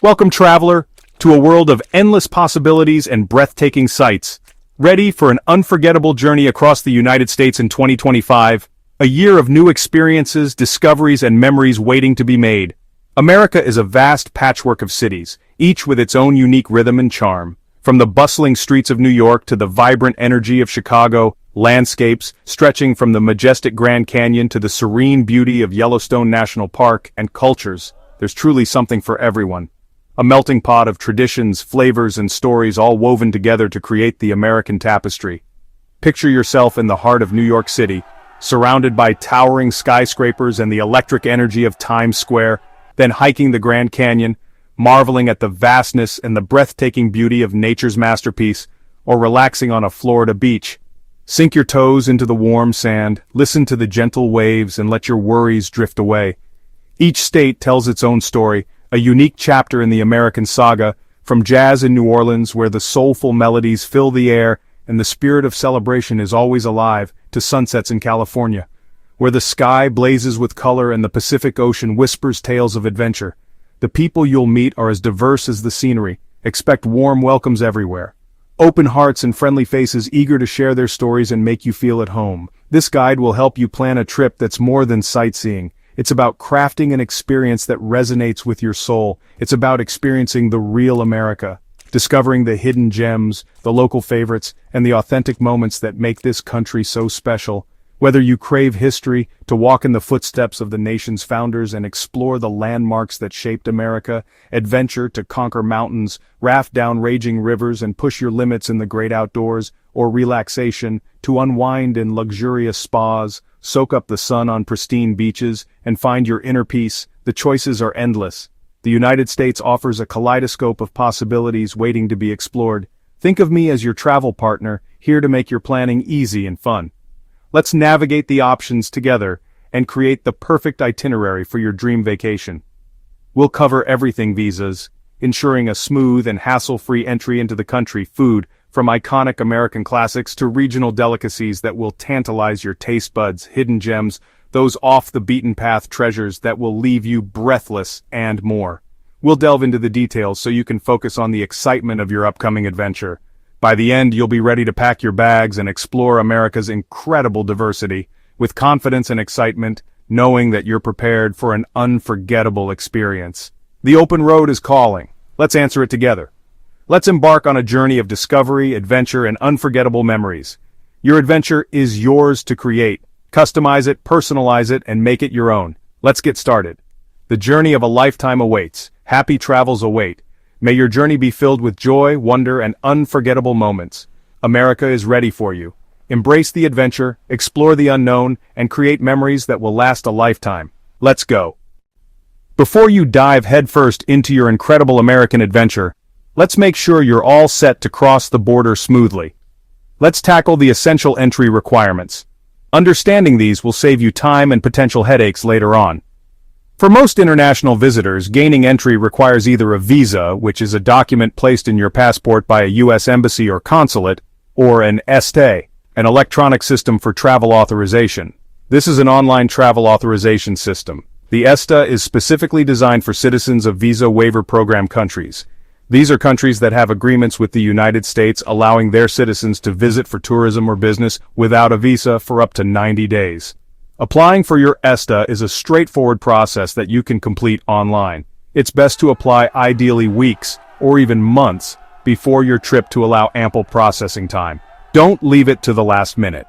Welcome, traveler, to a world of endless possibilities and breathtaking sights. Ready for an unforgettable journey across the United States in 2025? A year of new experiences, discoveries, and memories waiting to be made. America is a vast patchwork of cities, each with its own unique rhythm and charm. From the bustling streets of New York to the vibrant energy of Chicago, landscapes stretching from the majestic Grand Canyon to the serene beauty of Yellowstone National Park, and cultures, there's truly something for everyone. A melting pot of traditions, flavors, and stories all woven together to create the American tapestry. Picture yourself in the heart of New York City, surrounded by towering skyscrapers and the electric energy of Times Square, then hiking the Grand Canyon, marveling at the vastness and the breathtaking beauty of nature's masterpiece, or relaxing on a Florida beach. Sink your toes into the warm sand, listen to the gentle waves, and let your worries drift away. Each state tells its own story, a unique chapter in the American saga, from jazz in New Orleans where the soulful melodies fill the air and the spirit of celebration is always alive, to sunsets in California, where the sky blazes with color and the Pacific Ocean whispers tales of adventure. The people you'll meet are as diverse as the scenery. Expect warm welcomes everywhere. Open hearts and friendly faces eager to share their stories and make you feel at home. This guide will help you plan a trip that's more than sightseeing. It's about crafting an experience that resonates with your soul. It's about experiencing the real America, discovering the hidden gems, the local favorites, and the authentic moments that make this country so special. Whether you crave history, to walk in the footsteps of the nation's founders and explore the landmarks that shaped America, adventure to conquer mountains, raft down raging rivers and push your limits in the great outdoors, or relaxation, to unwind in luxurious spas, soak up the sun on pristine beaches, and find your inner peace, the choices are endless. The United States offers a kaleidoscope of possibilities waiting to be explored. Think of me as your travel partner, here to make your planning easy and fun. Let's navigate the options together and create the perfect itinerary for your dream vacation. We'll cover everything: visas, ensuring a smooth and hassle-free entry into the country, food, from iconic American classics to regional delicacies that will tantalize your taste buds, hidden gems, those off-the-beaten-path treasures that will leave you breathless, and more. We'll delve into the details so you can focus on the excitement of your upcoming adventure. By the end, you'll be ready to pack your bags and explore America's incredible diversity, with confidence and excitement, knowing that you're prepared for an unforgettable experience. The open road is calling. Let's answer it together. Let's embark on a journey of discovery, adventure, and unforgettable memories. Your adventure is yours to create. Customize it, personalize it, and make it your own. Let's get started. The journey of a lifetime awaits. Happy travels await. May your journey be filled with joy, wonder, and unforgettable moments. America is ready for you. Embrace the adventure, explore the unknown, and create memories that will last a lifetime. Let's go. Before you dive headfirst into your incredible American adventure, let's make sure you're all set to cross the border smoothly. Let's tackle the essential entry requirements. Understanding these will save you time and potential headaches later on. For most international visitors, gaining entry requires either a visa, which is a document placed in your passport by a U.S. embassy or consulate, or an ESTA, an electronic system for travel authorization. This is an online travel authorization system. The ESTA is specifically designed for citizens of Visa Waiver Program countries. These are countries that have agreements with the United States allowing their citizens to visit for tourism or business without a visa for up to 90 days. Applying for your ESTA is a straightforward process that you can complete online. It's best to apply ideally weeks, or even months, before your trip to allow ample processing time. Don't leave it to the last minute.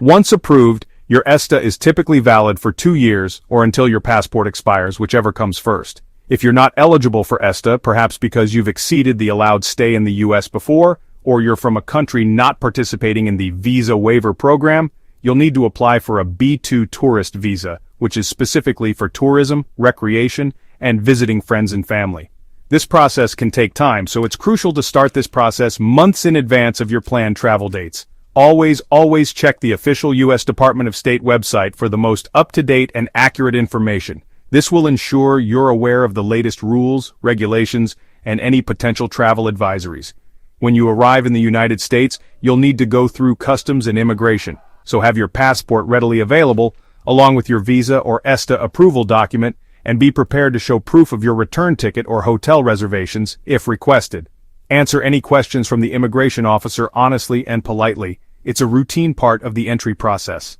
Once approved, your ESTA is typically valid for 2 years or until your passport expires, whichever comes first. If you're not eligible for ESTA, perhaps because you've exceeded the allowed stay in the U.S. before, or you're from a country not participating in the Visa Waiver Program, you'll need to apply for a B2 tourist visa, which is specifically for tourism, recreation, and visiting friends and family. This process can take time, so it's crucial to start this process months in advance of your planned travel dates. Always check the official U.S. Department of State website for the most up-to-date and accurate information. This will ensure you're aware of the latest rules, regulations, and any potential travel advisories. When you arrive in the United States, you'll need to go through customs and immigration, so have your passport readily available, along with your visa or ESTA approval document, and be prepared to show proof of your return ticket or hotel reservations, if requested. Answer any questions from the immigration officer honestly and politely. It's a routine part of the entry process.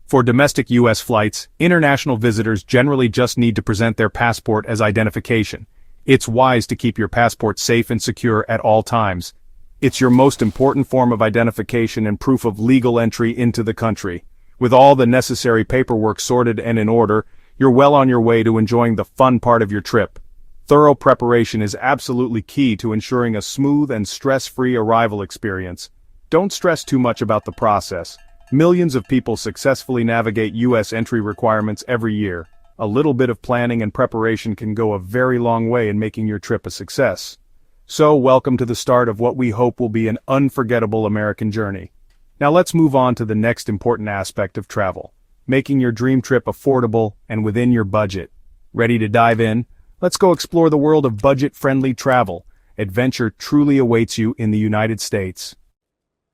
For domestic U.S. flights, international visitors generally just need to present their passport as identification. It's wise to keep your passport safe and secure at all times. It's your most important form of identification and proof of legal entry into the country. With all the necessary paperwork sorted and in order, you're well on your way to enjoying the fun part of your trip. Thorough preparation is absolutely key to ensuring a smooth and stress-free arrival experience. Don't stress too much about the process. Millions of people successfully navigate U.S. entry requirements every year. A little bit of planning and preparation can go a very long way in making your trip a success. So, welcome to the start of what we hope will be an unforgettable American journey. Now let's move on to the next important aspect of travel, making your dream trip affordable and within your budget. Ready to dive in? Let's go explore the world of budget-friendly travel. Adventure truly awaits you in the United States.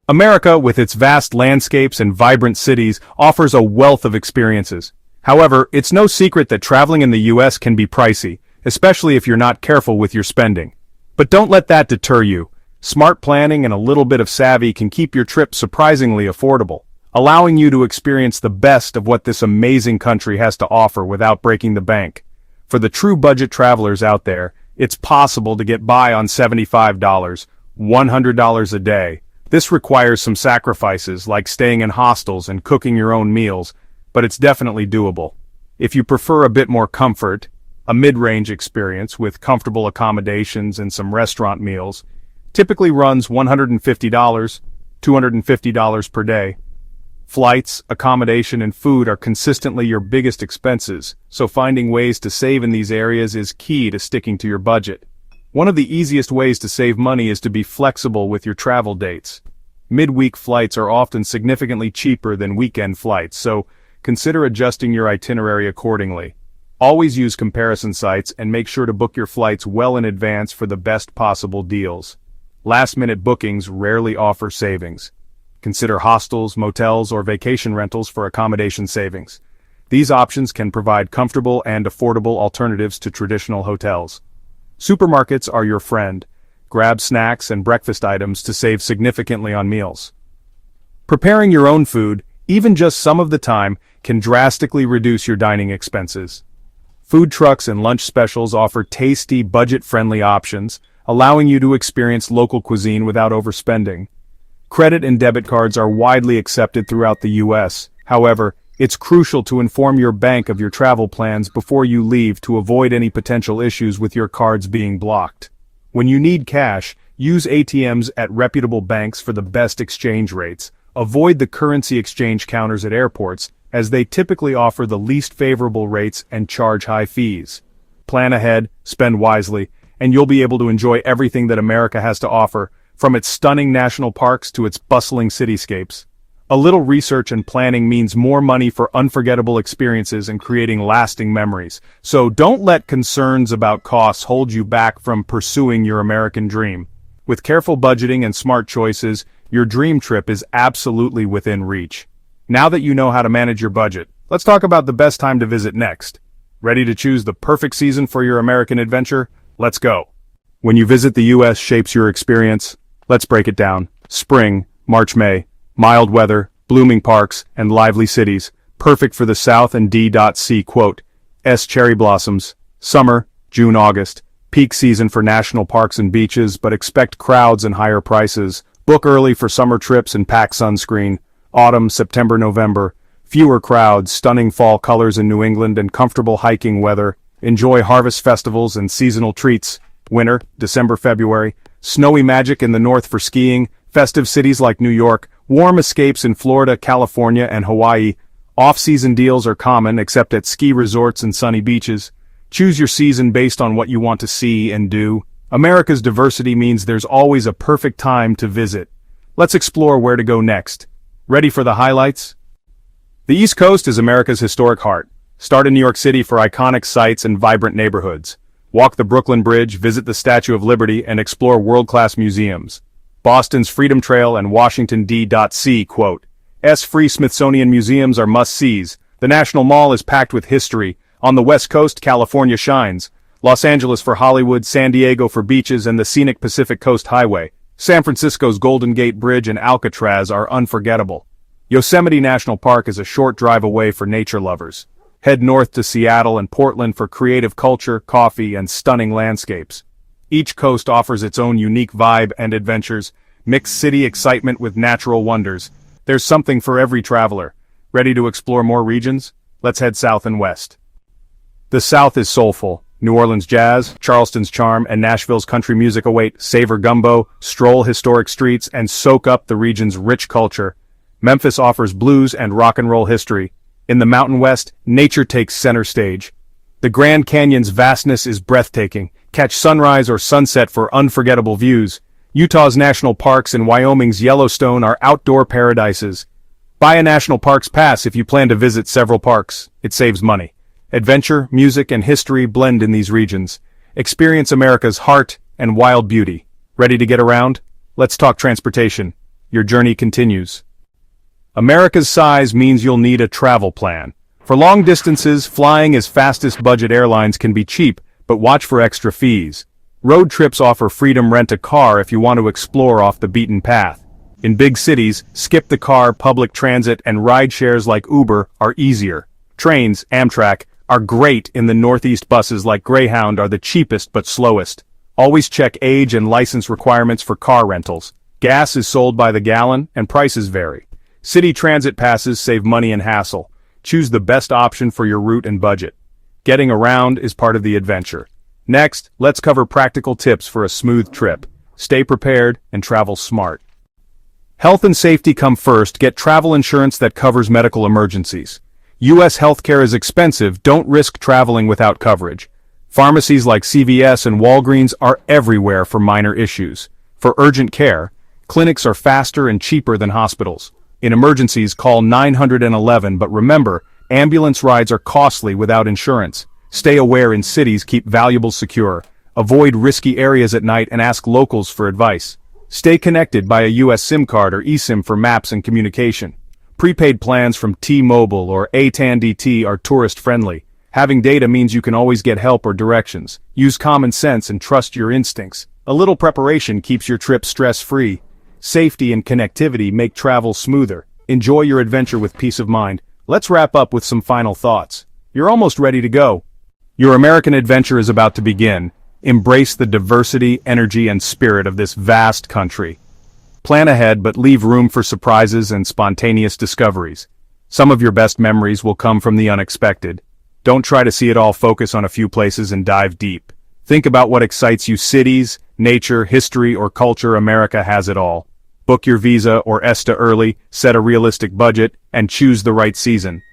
America, with its vast landscapes and vibrant cities, offers a wealth of experiences. However, it's no secret that traveling in the U.S. can be pricey, especially if you're not careful with your spending. But don't let that deter you. Smart planning and a little bit of savvy can keep your trip surprisingly affordable, allowing you to experience the best of what this amazing country has to offer without breaking the bank. For the true budget travelers out there, it's possible to get by on $75, $100 a day. This requires some sacrifices like staying in hostels and cooking your own meals, but it's definitely doable. If you prefer a bit more comfort, a mid-range experience with comfortable accommodations and some restaurant meals typically runs $150, $250 per day. Flights, accommodation, and food are consistently your biggest expenses, so finding ways to save in these areas is key to sticking to your budget. One of the easiest ways to save money is to be flexible with your travel dates. Midweek flights are often significantly cheaper than weekend flights, so consider adjusting your itinerary accordingly. Always use comparison sites and make sure to book your flights well in advance for the best possible deals. Last-minute bookings rarely offer savings. Consider hostels, motels, or vacation rentals for accommodation savings. These options can provide comfortable and affordable alternatives to traditional hotels. Supermarkets are your friend. Grab snacks and breakfast items to save significantly on meals. Preparing your own food, even just some of the time, can drastically reduce your dining expenses. Food trucks and lunch specials offer tasty, budget-friendly options, allowing you to experience local cuisine without overspending. Credit and debit cards are widely accepted throughout the U.S. However, it's crucial to inform your bank of your travel plans before you leave to avoid any potential issues with your cards being blocked. When you need cash, use ATMs at reputable banks for the best exchange rates. Avoid the currency exchange counters at airports, as they typically offer the least favorable rates and charge high fees. Plan ahead, spend wisely, and you'll be able to enjoy everything that America has to offer, from its stunning national parks to its bustling cityscapes. A little research and planning means more money for unforgettable experiences and creating lasting memories. So don't let concerns about costs hold you back from pursuing your American dream. With careful budgeting and smart choices, your dream trip is absolutely within reach. Now that you know how to manage your budget, let's talk about the best time to visit next. Ready to choose the perfect season for your American adventure? Let's go. When you visit the U.S. shapes your experience. Let's break it down. Spring, March, May. Mild weather, blooming parks, and lively cities, perfect for the South and D.C. cherry blossoms. Summer, June, August, peak season for national parks and beaches, but expect crowds and higher prices. Book early for summer trips and pack sunscreen. Autumn, September, November, fewer crowds, stunning fall colors in New England, and comfortable hiking weather. Enjoy harvest festivals and seasonal treats. Winter, December, February, snowy magic in the north for skiing, festive cities like New York, warm escapes in Florida, California, and Hawaii. Off-season deals are common except at ski resorts and sunny beaches. Choose your season based on what you want to see and do. America's diversity means there's always a perfect time to visit. Let's explore where to go next. Ready for the highlights? The East Coast is America's historic heart. Start in New York City for iconic sights and vibrant neighborhoods. Walk the Brooklyn Bridge, visit the Statue of Liberty, and explore world-class museums. Boston's Freedom Trail and Washington, D.C. free Smithsonian museums are must-sees. The National Mall is packed with history, On the West Coast, California shines. Los Angeles for Hollywood, San Diego for beaches and the scenic Pacific Coast Highway. San Francisco's Golden Gate Bridge and Alcatraz are unforgettable. Yosemite National Park is a short drive away for nature lovers. Head north to Seattle and Portland for creative culture, coffee, and stunning landscapes. Each coast offers its own unique vibe and adventures. Mix city excitement with natural wonders. There's something for every traveler. Ready to explore more regions? Let's head south and west. The South is soulful. New Orleans jazz, Charleston's charm, and Nashville's country music await. Savor gumbo, stroll historic streets, and soak up the region's rich culture. Memphis offers blues and rock and roll history. In the Mountain West, nature takes center stage. The Grand Canyon's vastness is breathtaking. Catch sunrise or sunset for unforgettable views. Utah's national parks and Wyoming's Yellowstone are outdoor paradises. Buy a national parks pass if you plan to visit several parks. It saves money. Adventure, music, and history blend in these regions. Experience America's heart and wild beauty. Ready to get around? Let's talk transportation. Your journey continues. America's size means you'll need a travel plan. For long distances, flying as fastest budget airlines can be cheap, but watch for extra fees. Road trips offer freedom. Rent a car if you want to explore off the beaten path. In big cities, skip the car. Public transit and ride shares like Uber are easier. Trains, Amtrak, are great in the Northeast. Buses like Greyhound are the cheapest but slowest. Always check age and license requirements for car rentals. Gas is sold by the gallon and prices vary. City transit passes save money and hassle. Choose the best option for your route and budget. Getting around is part of the adventure. Next, let's cover practical tips for a smooth trip. Stay prepared and travel smart. Health and safety come first. Get travel insurance that covers medical emergencies. U.S. healthcare is expensive. Don't risk traveling without coverage. Pharmacies like CVS and Walgreens are everywhere for minor issues. For urgent care, clinics are faster and cheaper than hospitals. In emergencies, call 911, but remember, ambulance rides are costly without insurance. Stay aware in cities. Keep valuables secure. Avoid risky areas at night and ask locals for advice. Stay connected by a U.S. SIM card or eSIM for maps and communication. Prepaid plans from T-Mobile or AT&T are tourist-friendly. Having data means you can always get help or directions. Use common sense and trust your instincts. A little preparation keeps your trip stress-free. Safety and connectivity make travel smoother. Enjoy your adventure with peace of mind. Let's wrap up with some final thoughts. You're almost ready to go. Your American adventure is about to begin. Embrace the diversity, energy, and spirit of this vast country. Plan ahead, but leave room for surprises and spontaneous discoveries. Some of your best memories will come from the unexpected. Don't try to see it all. Focus on a few places and dive deep. Think about what excites you. Cities, nature, history, or culture. America has it all. Book your visa or ESTA early, set a realistic budget, and choose the right season.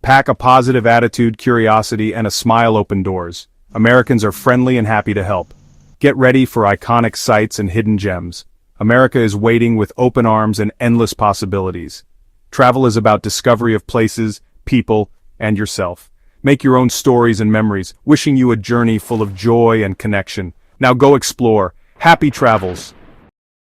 Pack a positive attitude, curiosity, and a smile. Open doors. Americans are friendly and happy to help. Get ready for iconic sights and hidden gems. America is waiting with open arms and endless possibilities. Travel is about discovery of places, people, and yourself. Make your own stories and memories. Wishing you a journey full of joy and connection. Now go explore. Happy travels.